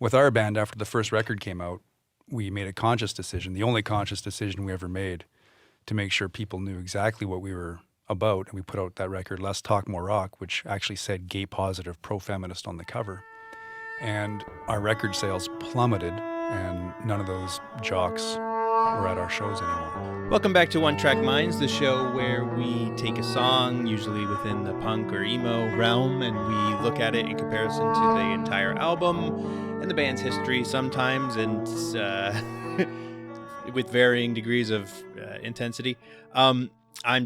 with our band, after the first record came out, we made a conscious decision, the only conscious decision we ever made, to make sure people knew exactly what we were about. And we put out that record, Less Talk, More Rock, which actually said gay positive, pro-feminist on the cover. And our record sales plummeted, and none of those jocks were at our shows anymore. Welcome back to One Track Minds, the show where we take a song, usually within the punk or emo realm, and we look at it in comparison to the entire album and the band's history sometimes, and with varying degrees of intensity. I'm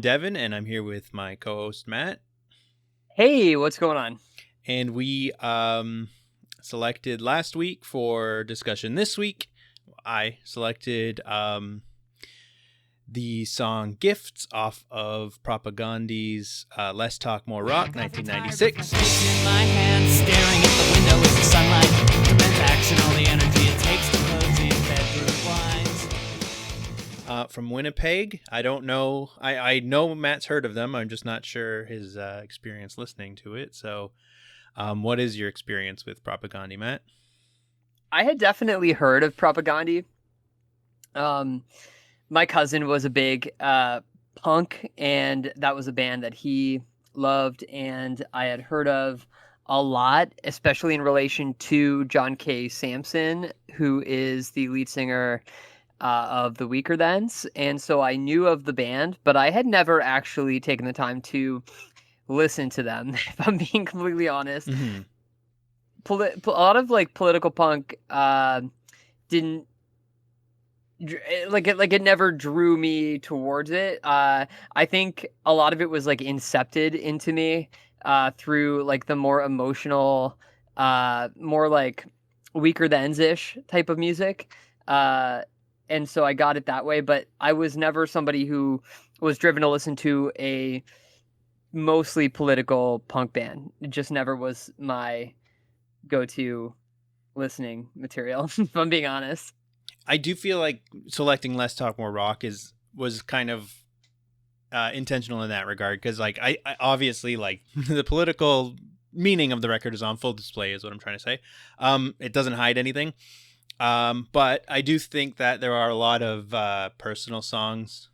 Devin, and I'm here with my co-host, Matt. Hey, what's going on? And we selected last week for discussion this week. I selected the song Gifts off of Propagandhi's Less Talk, More Rock, 1996. In my hand, staring at the window as the sunlight prevents action, all the energy it takes to close these bedroom blinds. From Winnipeg. I don't know. I know Matt's heard of them. I'm just not sure his experience listening to it. So what is your experience with Propagnadhi, Matt? I had definitely heard of Propagnadhi. My cousin was a big punk, and that was a band that he loved, and I had heard of a lot, especially in relation to John K. Samson, who is the lead singer of the Weakerthans. And so I knew of the band, but I had never actually taken the time to listen to them, if I'm being completely honest. Mm-hmm. A lot of like political punk didn't it never drew me towards it. I think a lot of it was like incepted into me through like the more emotional, more like Weakerthans-ish type of music. And so I got it that way, but I was never somebody who was driven to listen to a mostly political punk band. It just never was my go-to listening material, if I'm being honest. I do feel like selecting Less Talk, More Rock was kind of intentional in that regard, because like I obviously, like, the political meaning of the record is on full display, is what I'm trying to say. It doesn't hide anything, but I do think that there are a lot of personal songs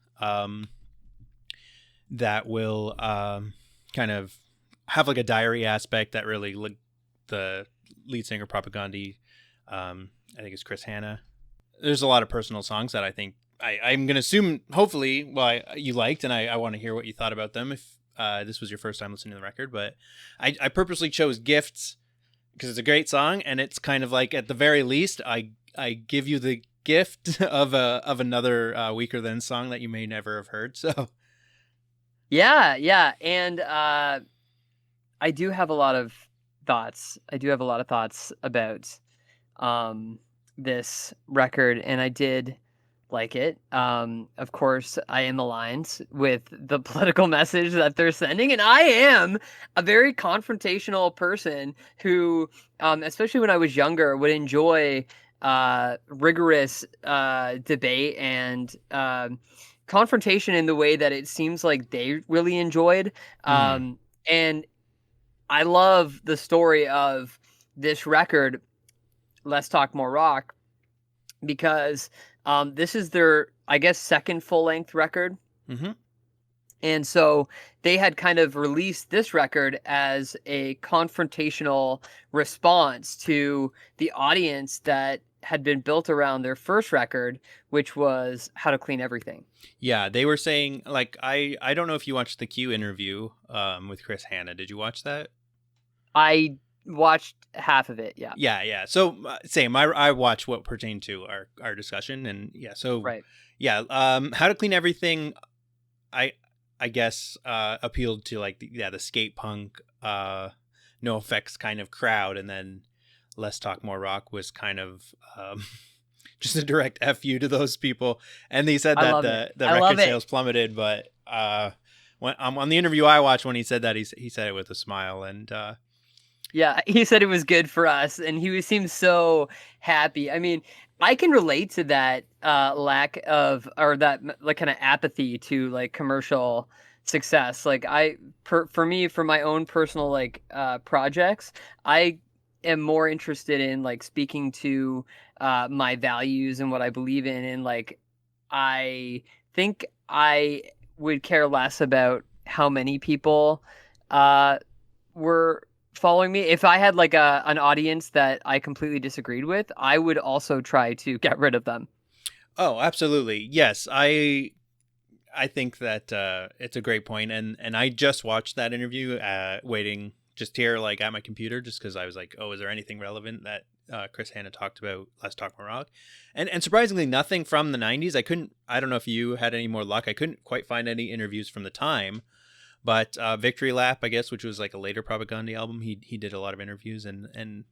that will kind of have like a diary aspect that really, like, the lead singer Propagnadhi, I think it's Chris Hanna. There's a lot of personal songs that I think I'm going to assume, hopefully, you liked, and I want to hear what you thought about them if this was your first time listening to the record. But I purposely chose Gifts because it's a great song, and it's kind of like, at the very least, I give you the gift of another Weakerthans song that you may never have heard. So yeah, and I do have a lot of thoughts. About this record, and I did like it. Of course, I am aligned with the political message that they're sending, and I am a very confrontational person who, especially when I was younger, would enjoy rigorous debate and confrontation in the way that it seems like they really enjoyed. And I love the story of this record, Less Talk, More Rock, because this is their, I guess, second full-length record. Mm-hmm. And so they had kind of released this record as a confrontational response to the audience that had been built around their first record, which was How to Clean Everything. Yeah, they were saying, like, I don't know if you watched the Q interview with Chris Hanna. Did you watch that? I watched half of it. Yeah. So same. I watched what pertained to our discussion, and Right. How to Clean Everything, I guess appealed to, like, the skate punk, no effects kind of crowd, and then Less Talk, More Rock was kind of just a direct FU to those people. And they said that the record sales plummeted, but when on the interview I watched, when he said that, he said it with a smile, and yeah, he said it was good for us, and he seemed so happy. I mean, I can relate to that lack of, or that like kind of apathy to like commercial success. Like for me, for my own personal like projects, I am more interested in like speaking to my values and what I believe in, and like I think I would care less about how many people were following me. If I had like an audience that I completely disagreed with, I would also try to get rid of them. Oh, absolutely. Yes, I think that it's a great point, and I just watched that interview, waiting just here, like at my computer, just because I was like, oh, is there anything relevant that Chris Hanna talked about? Let's Talk More Rock, and surprisingly, nothing from the '90s. I don't know if you had any more luck. I couldn't quite find any interviews from the time, but Victory Lap, I guess, which was like a later Propagandy album, he did a lot of interviews and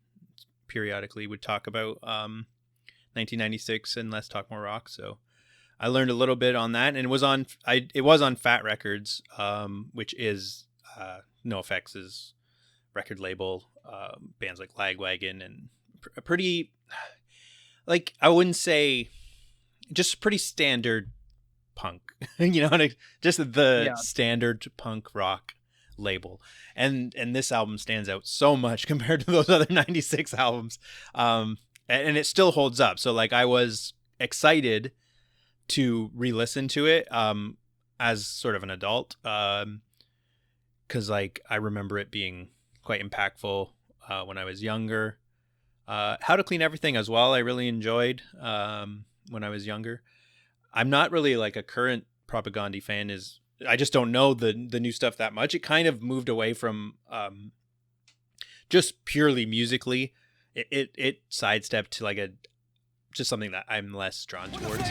periodically would talk about 1996 and Let's Talk More Rock. So I learned a little bit on that, and it was on Fat Records, which is NoFX's record label. Bands like Lagwagon and a pretty, like, I wouldn't say, just pretty standard punk, just the standard punk rock label, and this album stands out so much compared to those other 96 albums, and it still holds up. So like I was excited to re-listen to it as sort of an adult, because like I remember it being quite impactful when I was younger. How to Clean Everything as well, I really enjoyed when I was younger. I'm not really like a current Propagandy fan. I just don't know the new stuff that much. It kind of moved away from just purely musically. It sidestepped to like just something that I'm less drawn towards. The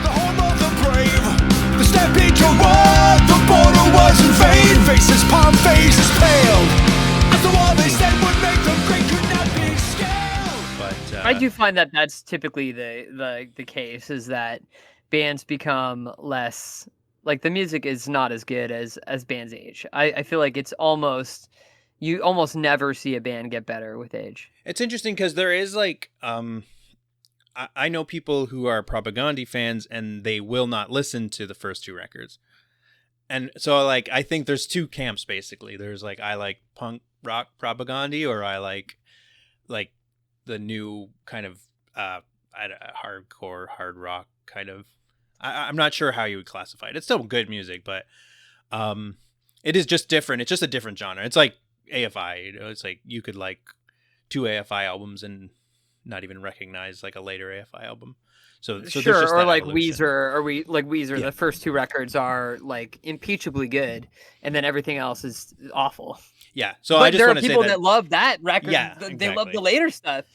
home of the brave, the step into war, the border was in vain. Faces, palm faces paled, as the wall they said would make them great could not be scaled. But I do find that that's typically the case, is that bands become less, like, the music is not as good as bands age. I feel like you almost never see a band get better with age. It's interesting because there is like I know people who are Propagandy fans and they will not listen to the first two records. And so like I think there's two camps basically. There's like I like punk rock Propagandy, or I like the new kind of hardcore hard rock kind of. I'm not sure how you would classify it. It's still good music, but it is just different. It's just a different genre. It's like AFI. It's like you could like two AFI albums and not even recognize like a later AFI album. So sure, there's just or that like evolution. Weezer. Yeah. The first two records are like impeachably good, and then everything else is awful. Yeah. So but I just there are want to say people that that love that record. Yeah, They love exactly. the later stuff.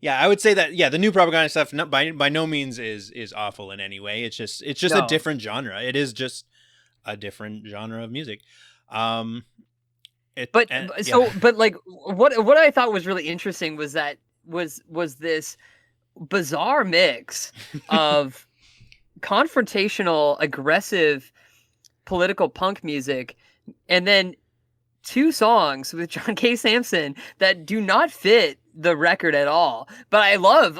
Yeah, I would say that. Yeah, the new Propaganda stuff by no means is awful in any way. It's just No. a different genre. It is just a different genre of music. But like what I thought was really interesting was that was this bizarre mix of confrontational, aggressive, political punk music, and then two songs with John K. Samson that do not fit the record at all. But I love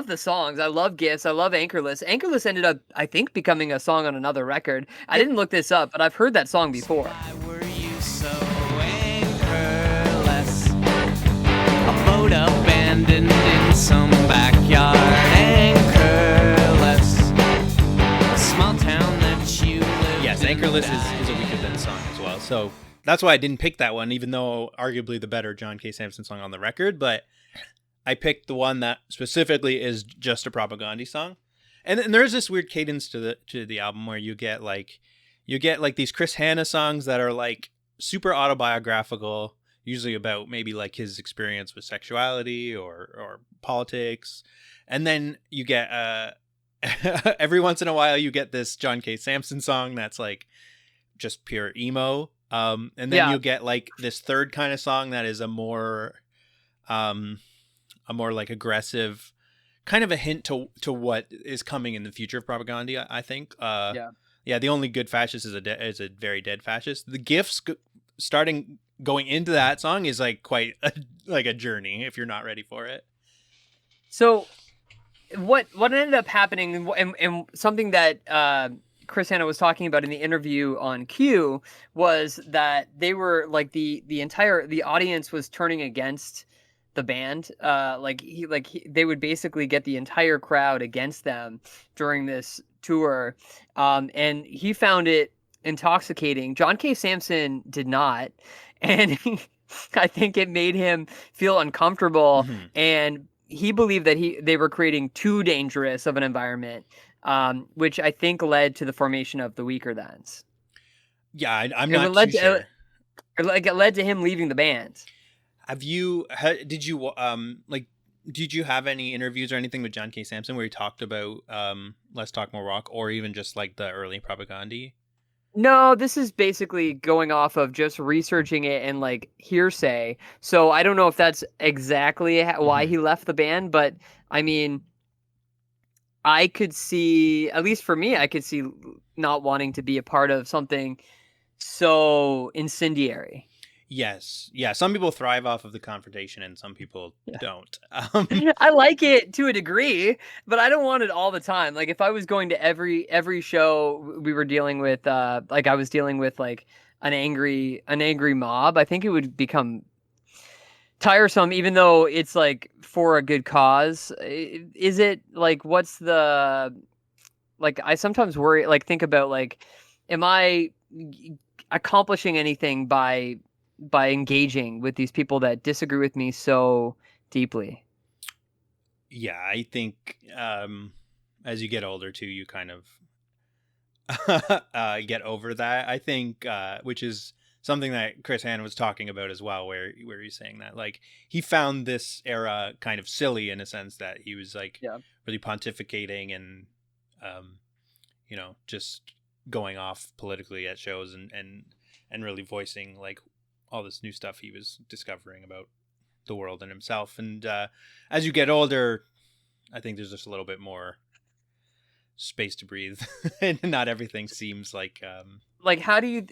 the songs. I love Gifts. I love Anchorless. Anchorless ended up, I think, becoming a song on another record. I didn't look this up, but I've heard that song before. Why were you so anchorless? A boat abandoned in some backyard, anchorless. A small town that you lived yes, in Anchorless died is a Weakerthans song as well. So that's why I didn't pick that one, even though arguably the better John K. Samson song on the record. But I picked the one that specifically is just a Propagandy song. And there's this weird cadence to the album where you get like these Chris Hanna songs that are like super autobiographical, usually about maybe like his experience with sexuality or politics. And then you get every once in a while you get this John K. Samson song that's like just pure emo. And then you get like this third kind of song that is a more like aggressive, kind of a hint to what is coming in the future of Propagandy, I think. Yeah. The Only Good Fascist is a very dead fascist. The Gifts going into that song is like quite like a journey if you're not ready for it. So what ended up happening, and something that Chris Hanna was talking about in the interview on Q was that they were like the audience was turning against the band. They would basically get the entire crowd against them during this tour, and he found it intoxicating. John K. Samson did not, and I think it made him feel uncomfortable, and he believed that they were creating too dangerous of an environment, which I think led to the formation of the Weakerthans. Yeah, I'm not too sure. It led to him leaving the band. Did you have any interviews or anything with John K. Samson where he talked about Less Talk More Rock, or even just like the early Propagandahi? No, this is basically going off of just researching it and like hearsay. So I don't know if that's exactly why he left the band, but I mean, I could see, at least for me, I could see not wanting to be a part of something so incendiary. Yes. Yeah. Some people thrive off of the confrontation and some people don't. I like it to a degree, but I don't want it all the time. Like if I was going to every show we were dealing with, like I was dealing with like an angry mob, I think it would become tiresome, even though it's like for a good cause. Is it like, what's the, like, I sometimes worry, like think about like, am I accomplishing anything by engaging with these people that disagree with me so deeply? Yeah, I think as you get older too, you kind of get over that. I think, which is something that Chris Hanna was talking about as well, where he's saying that like he found this era kind of silly in a sense that he was like really pontificating and just going off politically at shows and really voicing like all this new stuff he was discovering about the world and himself. And as you get older, I think there's just a little bit more space to breathe and not everything seems like how do you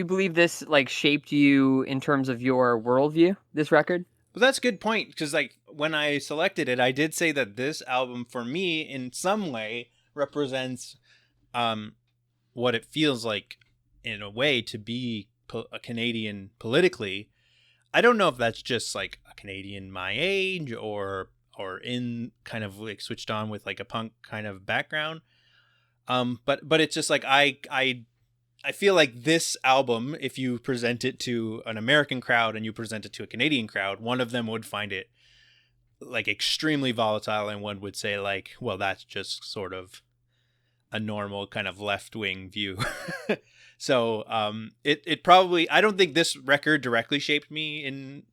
believe this like shaped you in terms of your worldview, this record? Well, that's a good point, because like when I selected it, I did say that this album for me in some way represents what it feels like in a way to be a Canadian politically. I don't know if that's just like a Canadian my age or in kind of like switched on with like a punk kind of background. But it's just like I feel like this album, if you present it to an American crowd and you present it to a Canadian crowd, one of them would find it like extremely volatile and one would say like, well, that's just sort of a normal kind of left-wing view. So it probably, I don't think this record directly shaped me in,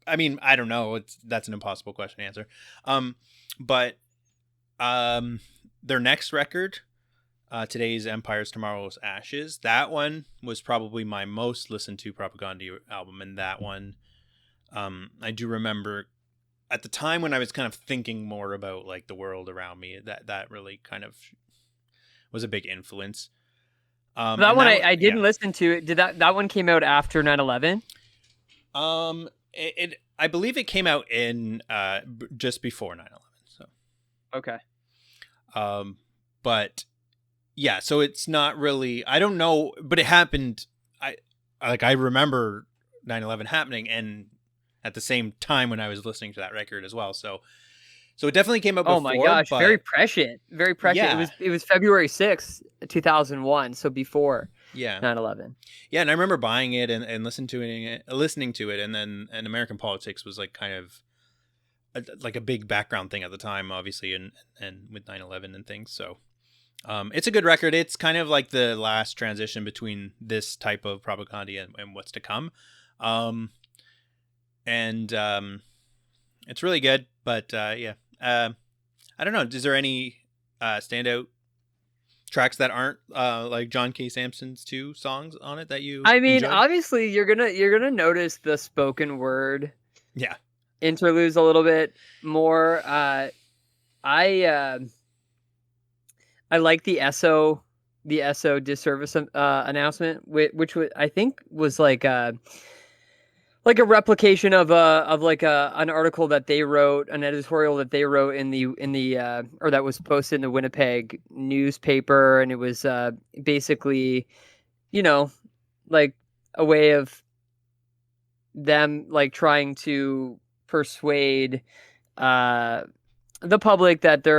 I mean, I don't know. That's an impossible question to answer. But their next record, Today's Empires, Tomorrow's Ashes, that one was probably my most listened to Propagandahi album. And that one, I do remember at the time when I was kind of thinking more about like the world around me, that really kind of was a big influence. That one I didn't listen to it. Did that one came out after 9/11? I believe it came out in just before 9/11. So okay. But yeah, so it's not really, I don't know, but it happened. I remember 9/11 happening, and at the same time when I was listening to that record as well. So it definitely came out before. Oh my gosh, very prescient. Very prescient. Yeah. It was February 6th, 2001, so before 9/11. Yeah, and I remember buying it and listening to it, and then American politics was like kind of like a big background thing at the time, obviously, and with 9/11 and things. So it's a good record. It's kind of like the last transition between this type of Propagandahi and what's to come. It's really good, but I don't know. Is there any standout tracks that aren't like John K. Samson's 2 songs on it that you? I mean, enjoyed? obviously you're gonna notice the spoken word interludes a little bit more. I like the ESO disservice announcement, which I think was like like a replication of an article that they wrote, an editorial that they wrote in the or that was posted in the Winnipeg newspaper, and it was basically, like a way of them like trying to persuade the public that they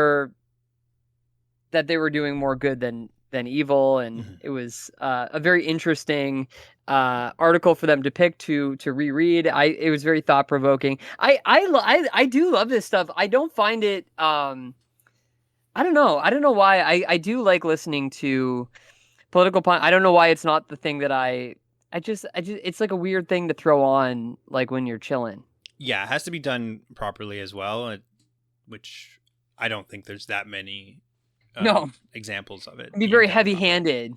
were doing more good than evil, and it was a very interesting article for them to pick to reread. It was very thought provoking. I do love this stuff. I don't find it. I don't know. I don't know why. I do like listening to political punk. I don't know why it's not the thing that I just it's like a weird thing to throw on like when you're chilling. Yeah, it has to be done properly as well, which I don't think there's that many examples of it. It'd be very heavy-handed.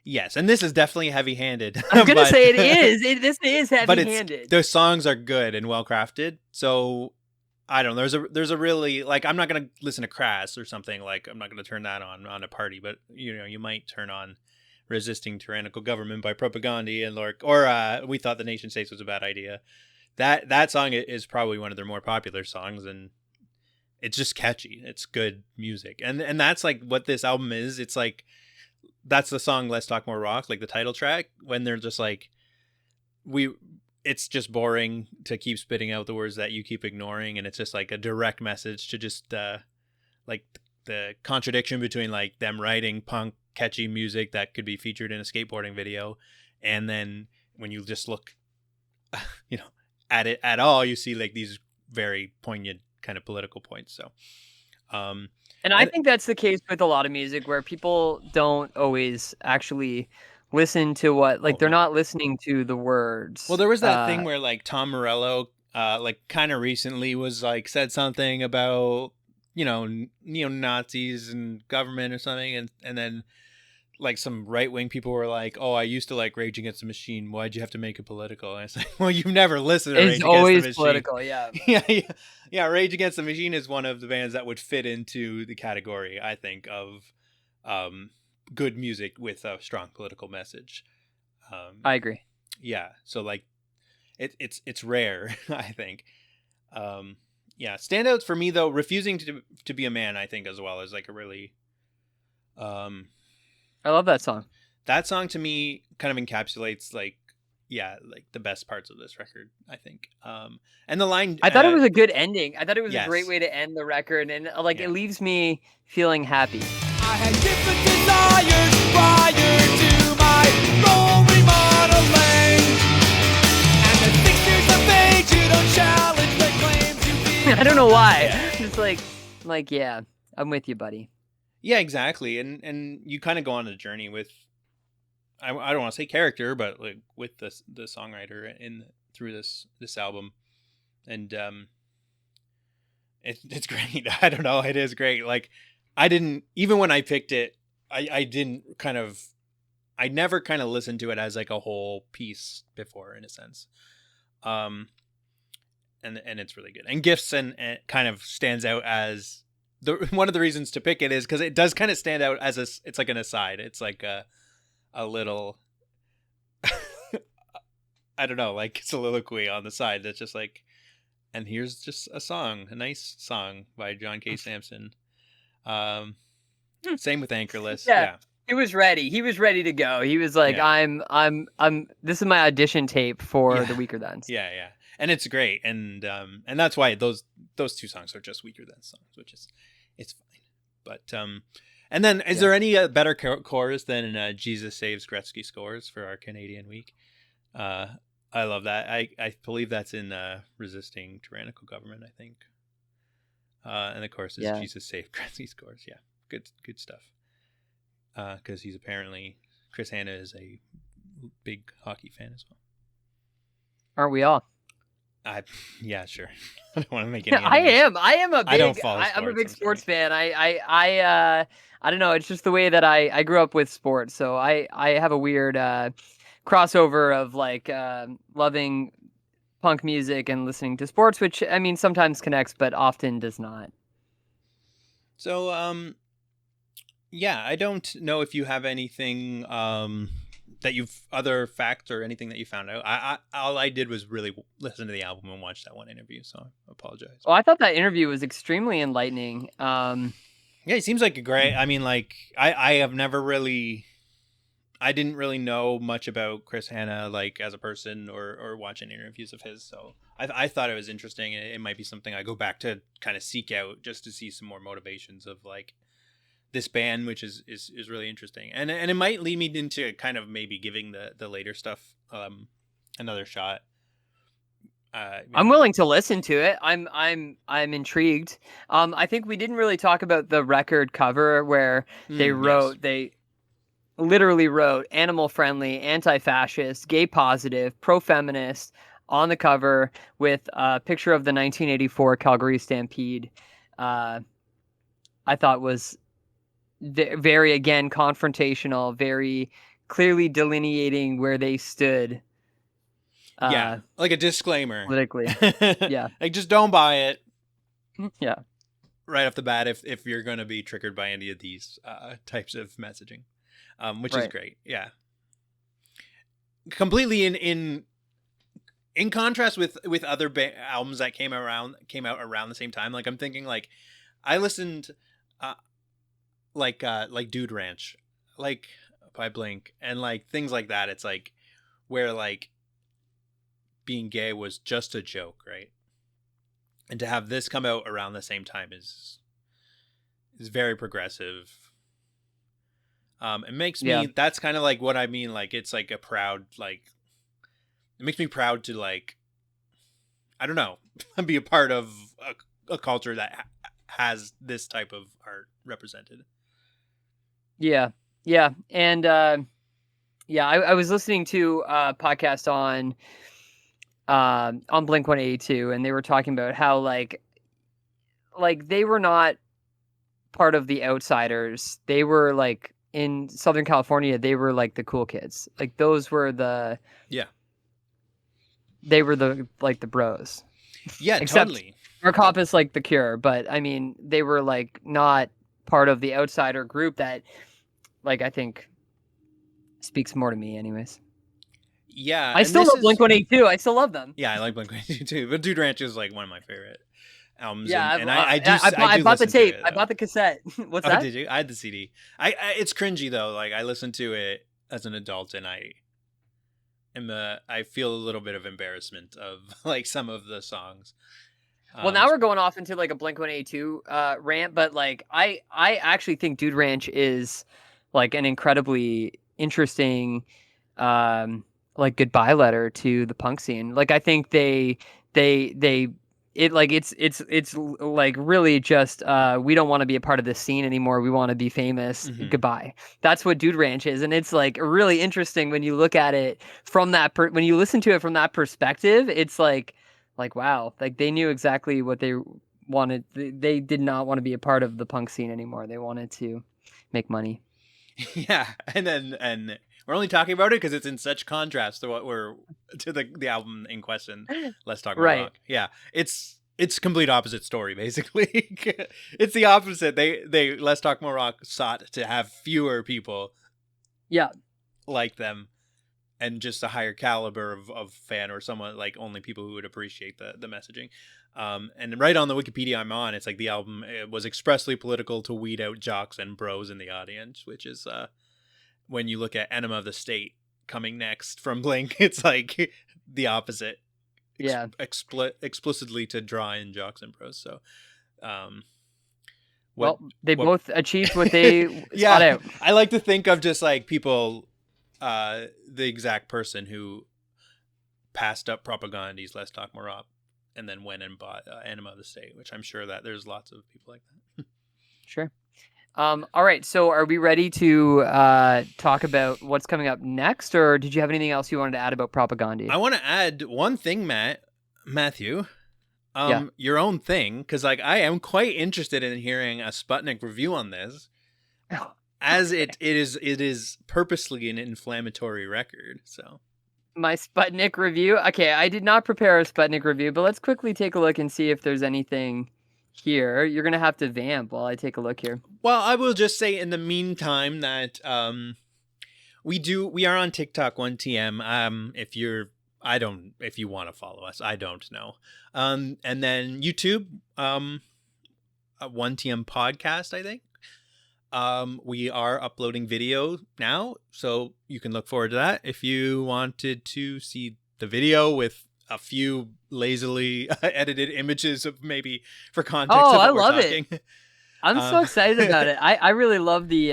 Yes, and this is definitely heavy-handed. I'm gonna say it is. This is heavy-handed. But the songs are good and well crafted. So I don't know. There's a really like I'm not gonna listen to Crass or something, like I'm not gonna turn that on a party, but you might turn on Resisting Tyrannical Government by Propagnadhi and or We Thought the Nation States Was a Bad Idea. That song is probably one of their more popular songs, and it's just catchy. It's good music. And that's like what this album is. It's like that's the song Let's Talk More Rock, like the title track, when they're just like it's just boring to keep spitting out the words that you keep ignoring, and it's just like a direct message to just like the contradiction between like them writing punk catchy music that could be featured in a skateboarding video, and then when you just look at it at all, you see like these very poignant kind of political points. So and I think that's the case with a lot of music where people don't always actually listen to what they're not listening to the words. Well, there was that thing where like Tom Morello like kind of recently was like said something about neo-Nazis and government or something, and then like some right-wing people were like, oh, I used to like Rage Against the Machine, why'd you have to make it political? And it's like, well, you've never listened to Rage Against the Machine. It's always political. Yeah, Rage Against the Machine is one of the bands that would fit into the category, I think, of good music with a strong political message. I agree. Yeah, so like it's rare, I think. Yeah, standouts for me though, Refusing to Be a Man, I think, as well, is like a really I love that song. That song to me kind of encapsulates like the best parts of this record, I think. And the line, I thought it was a good ending. I thought it was yes. a great way to end the record, and it leaves me feeling happy. I had different desires prior to my role remodeling, and the 6 years of age you don't challenge the claim to be. I don't know why. Just like yeah, I'm with you, buddy. Yeah, exactly. And you kind of go on a journey with, I don't want to say character, but like with the songwriter through this album, and it's great. I don't know, it is great. Like I didn't, even when I picked it, I never kind of listened to it as like a whole piece before, in a sense. And it's really good. And Gifts and kind of stands out as one of the reasons to pick it is because it does kind of stand out as it's like an aside. It's like a little, I don't know, like soliloquy on the side that's just like, and here's just a song, a nice song by John K. Sampson. Same with Anchorless. Yeah. He was ready. He was ready to go. He was like, I'm this is my audition tape for the Weakerthans. Yeah. And it's great. And that's why those two songs are just Weakerthans songs, which is, it's fine. But, and then is there any better chorus than Jesus Saves Gretzky Scores for our Canadian week? I love that. I believe that's in Resisting Tyrannical Government, I think. And the chorus is Jesus Saved Gretzky Scores. Yeah, good stuff. Because he's apparently, Chris Hanna is a big hockey fan as well. Aren't we all? Yeah, sure. I don't want to make any. I am a big. I don't follow sports, I'm a big sports fan. I don't know. It's just the way that I grew up with sports, so I have a weird crossover of like loving punk music and listening to sports, which I mean sometimes connects, but often does not. So yeah, I don't know if you have anything that you've other facts or anything that you found out. I all I did was really listen to the album and watch that one interview, so I apologize. Well, I thought that interview was extremely enlightening. Yeah, he seems like a great. I mean, like I have never really, I didn't really know much about Chris Hanna like as a person or watching interviews of his. So I thought it was interesting, and it might be something I go back to kind of seek out just to see some more motivations of like this band, which is really interesting, and it might lead me into kind of maybe giving the later stuff another shot. I'm willing to listen to it. I'm intrigued. I think we didn't really talk about the record cover where they literally wrote animal friendly, anti-fascist, gay positive, pro-feminist on the cover with a picture of the 1984 Calgary Stampede. I thought was very, again, confrontational, very clearly delineating where they stood. Yeah, like a disclaimer. Politically. Yeah. Like, just don't buy it. Yeah. Right off the bat, if you're going to be triggered by any of these types of messaging, which is great. Yeah. Completely in contrast with other albums that came out around the same time. Like, I'm thinking, like, I listened like Dude Ranch, like by Blink, and like things like that. It's like where like being gay was just a joke, right? And to have this come out around the same time is very progressive. It makes me, that's kind of like what I mean. Like, it's like a proud, like, it makes me proud to, like, I don't know, be a part of a culture that has this type of art represented. Yeah. Yeah. And, I was listening to a podcast on Blink-182, and they were talking about how like they were not part of the outsiders. They were like in Southern California, they were like the cool kids. Like those were they were the like the bros. Yeah, Except totally. Mark Hoppus like the Cure, but I mean they were like not part of the outsider group that like I think speaks more to me anyways. Yeah, I still love Blink-182. I still love them. Yeah, I like Blink-182 too. But Dude Ranch is like one of my favorite albums. Yeah, I bought the tape. It, I bought the cassette. What's that? Did you? I had the CD. It's cringy though. Like, I listened to it as an adult, and I feel a little bit of embarrassment of like some of the songs. Well, now we're going off into like a Blink-182 rant, but like I actually think Dude Ranch is like an incredibly interesting like goodbye letter to the punk scene. Like I think it's like really just we don't want to be a part of this scene anymore. We want to be famous. Mm-hmm. Goodbye. That's what Dude Ranch is, and it's like really interesting when you look at it from that when you listen to it from that perspective. It's like wow, like they knew exactly what they wanted. They did not want to be a part of the punk scene anymore. They wanted to make money. Yeah, and we're only talking about it because it's in such contrast to the album in question. Let's Talk About Rock. Yeah, it's complete opposite story basically. It's the opposite. They Let's Talk More Rock sought to have fewer people, like them, and just a higher caliber of fan, or someone like only people who would appreciate the messaging. And right on the Wikipedia I'm on, it's like the album was expressly political to weed out jocks and bros in the audience, which is when you look at Enema of the State coming next from Blink, it's like the opposite. Explicitly to draw in jocks and bros. So, they both achieved what they sought out. I like to think of just like people, the exact person who passed up Propagandi's Let's Talk More Rock and then went and bought Enema of the State, which I'm sure that there's lots of people like that. Sure. All right. So are we ready to talk about what's coming up next, or did you have anything else you wanted to add about Propagandahi? I want to add one thing, Matthew, your own thing, because like I am quite interested in hearing a Sputnik review on this, as it is purposely an inflammatory record. So my Sputnik review. Okay, I did not prepare a Sputnik review, but let's quickly take a look and see if there's anything here. You're gonna have to vamp while I take a look here. Well, I will just say in the meantime that We are on TikTok, Onetm. If you want to follow us, I don't know. And then YouTube, Onetm podcast, I think. We are uploading video now, so you can look forward to that. If you wanted to see the video with a few lazily edited images of maybe for context. Oh, of what I we're love talking. it. I'm so excited about it. I really love the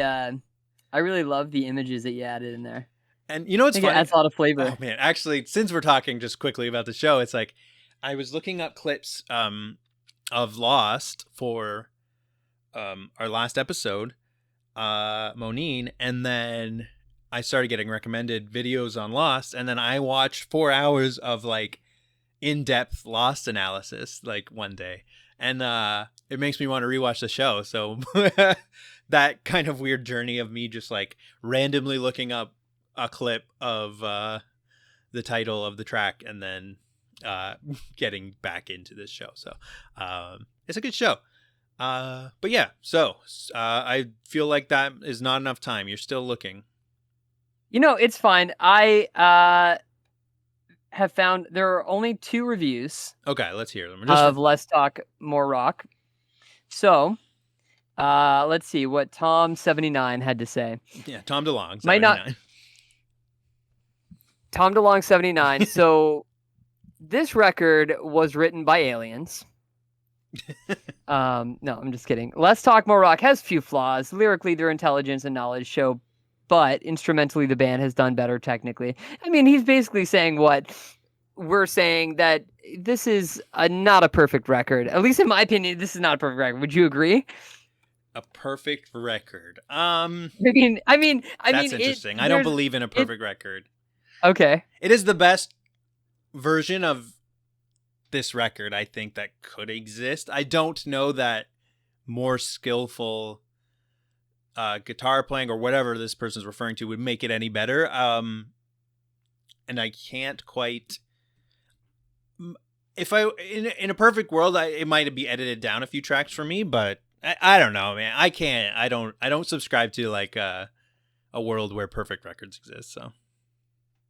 images that you added in there. And you know what's I think funny? it adds a lot of flavor. Oh man, actually, since we're talking just quickly about the show, it's like I was looking up clips of Lost for our last episode, Monine, and then I started getting recommended videos on Lost, and then I watched 4 hours of like in-depth Lost analysis like one day, and it makes me want to rewatch the show. So that kind of weird journey of me just like randomly looking up a clip of the title of the track and then getting back into this show. So it's a good show. But yeah, so I feel like that is not enough time. You're still looking. You know, it's fine. I have found there are only 2 reviews Okay, let's hear them. of Less Talk, More Rock. So let's see what Tom79 had to say. Yeah, Tom DeLonge. Might not- 79. Tom DeLonge 79. So this record was written by aliens. No, I'm just kidding. Let's Talk More Rock has few flaws. Lyrically, their intelligence and knowledge show, but instrumentally, the band has done better technically. I mean, he's basically saying what we're saying, that this is not a perfect record. At least in my opinion, this is not a perfect record. Would you agree? A perfect record. I mean, That's interesting. I don't believe in a perfect record. Okay. It is the best version of this record, I think, that could exist. I don't know that more skillful guitar playing or whatever this person's referring to would make it any better. And I can't quite. If in a perfect world, it might be edited down a few tracks for me, but I don't know, man. I can't. I don't subscribe to like a world where perfect records exist. So.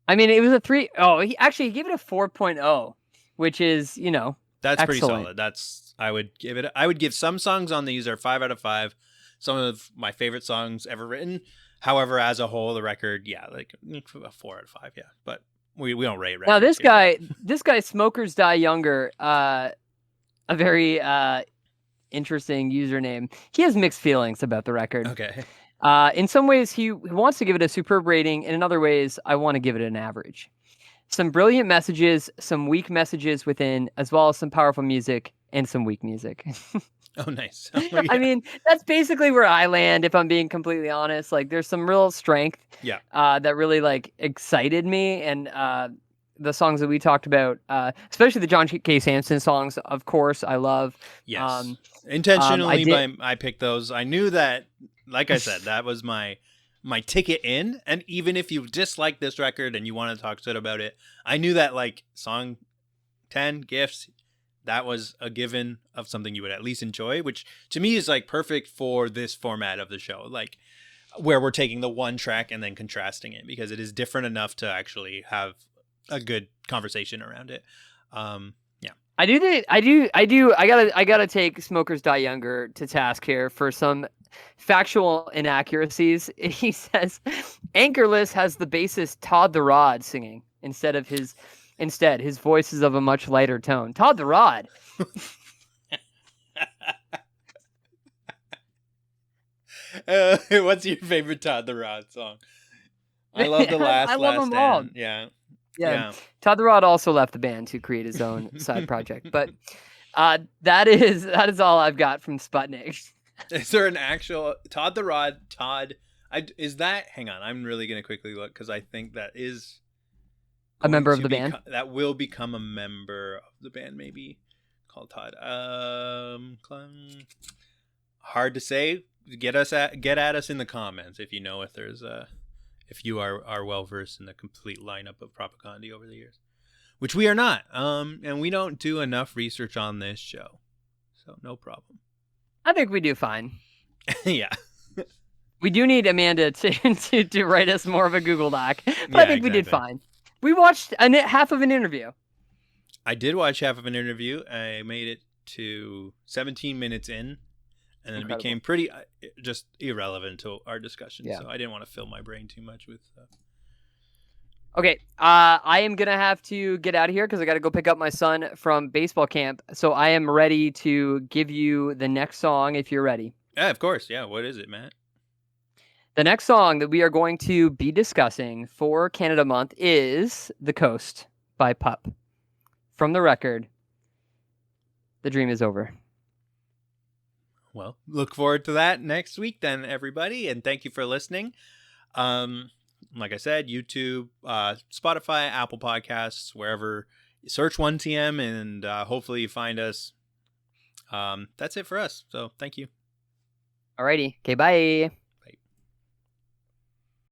I mean, it was a 3. Oh, he gave it a 4.0, which is, you know, that's excellent. pretty solid. I would give some songs on these are 5 out of 5. Some of my favorite songs ever written. However, as a whole, the record, yeah, like a 4 out of 5, yeah. But we don't rate records. Now this here. guy, Smokers Die Younger, a very interesting username. He has mixed feelings about the record. Okay. In some ways, he wants to give it a superb rating, and in other ways, I want to give it an average. Some brilliant messages, some weak messages within, as well as some powerful music and some weak music. Oh, nice. Oh, yeah. I mean, that's basically where I land, if I'm being completely honest. Like, there's some real strength that really, like, excited me, and the songs that we talked about, especially the John K. Samson songs, of course, I love. Yes. Intentionally, I picked those. I knew that, like I said, that was my ticket in. And even if you dislike this record and you want to talk shit about it, I knew that, like, song 10, Gifts, that was a given of something you would at least enjoy, which to me is like perfect for this format of the show, like where we're taking the one track and then contrasting it, because it is different enough to actually have a good conversation around it. Yeah. I gotta take Smokers Die Younger to task here for some factual inaccuracies. He says Anchorless has the bassist Todd the Rod singing Instead, his voice is of a much lighter tone. Todd the Rod. What's your favorite Todd the Rod song? I love the last. I love them all. Yeah. Todd the Rod also left the band to create his own side project, but that is all I've got from Sputnik. Is there an actual Todd the Rod? Is that? Hang on, I'm really gonna quickly look because I think that is. A member of the band? That will become a member of the band, maybe, called Todd. Hard to say. Get at us in the comments if you know if you are well versed in the complete lineup of Propagandahi over the years, which we are not. And we don't do enough research on this show, so no problem. I think we do fine. Yeah. We do need Amanda to write us more of a Google Doc, but I Yeah, think we did exactly. fine. We watched half of an interview. I did watch half of an interview. I made it to 17 minutes in, and then Incredible. it became pretty just irrelevant to our discussion. Yeah. So I didn't want to fill my brain too much with. Okay, I am gonna have to get out of here because I got to go pick up my son from baseball camp. So I am ready to give you the next song if you're ready. Yeah, of course. Yeah. What is it, Matt? The next song that we are going to be discussing for Canada Month is "The Coast" by Pup. From the record, "The Dream Is Over." Well, look forward to that next week then, everybody, and thank you for listening. Like I said, YouTube, Spotify, Apple Podcasts, wherever. Search 1TM, and hopefully you find us. That's it for us. So thank you. Alrighty, okay, bye.